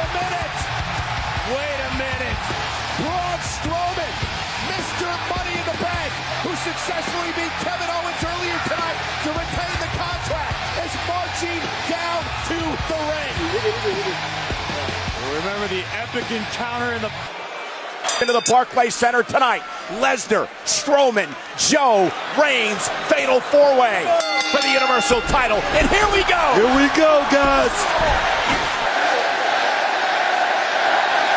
a minute. Wait a minute. Braun Strowman, Mr. Money in the Bank, who successfully beat Kevin Owens earlier tonight to retain the contract, is marching down to the ring. Remember the epic encounter into the Barclays Center tonight. Lesnar, Strowman, Joe, Reigns, fatal four-way for the Universal title. And here we go. Here we go, guys.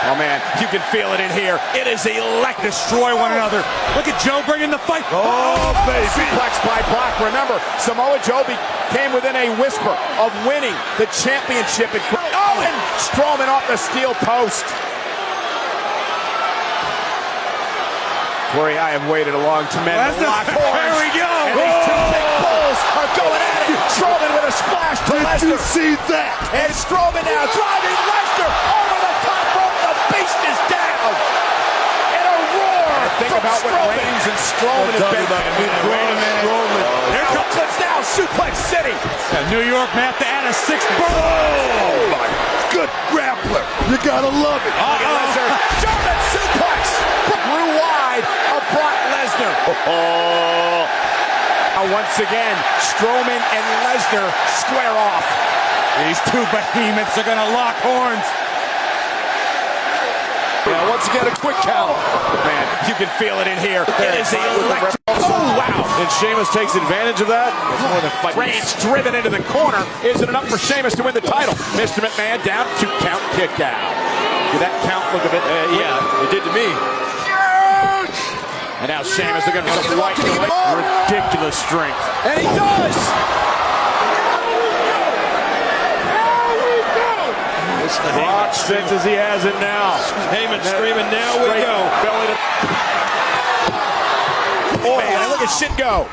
Oh man, you can feel it in here. It is electric. Destroy one another. Look at Joe bringing the fight. Oh, baby. Suplex by Brock. Remember, Samoa Joe came within a whisper of winning the championship. Oh, and Strowman off the steel post. Corey, I have waited a long time. Here we go. And these two big bulls are going at it. Strowman with a splash to Lesnar. Did you see that? And Strowman now driving Lesnar over the top rope. The beast is down. And a roar. Think about what Reigns and Strowman have been. Wait a minute. Here comes now Suplex City. New York may have to add a sixth. Oh, my good grappler. You gotta love it. Lesnar. German suplex. Grew wide of Brock Lesnar. Once again, Strowman and Lesnar square off. These two behemoths are gonna lock horns. Yeah, once again, a quick count. Man, you can feel it in here. It is electric. Oh, wow. And Sheamus takes advantage of that. More than Reigns driven into the corner. Is it enough for Sheamus to win the title? Mr. McMahon down to count kick out. Did that count look a bit? Yeah, it did to me. And now Sheamus looking for some right to the ridiculous strength. And he does! Brock sits as he has it now. Heyman screaming, now we go. Belly to... Oh, man, look at shit go.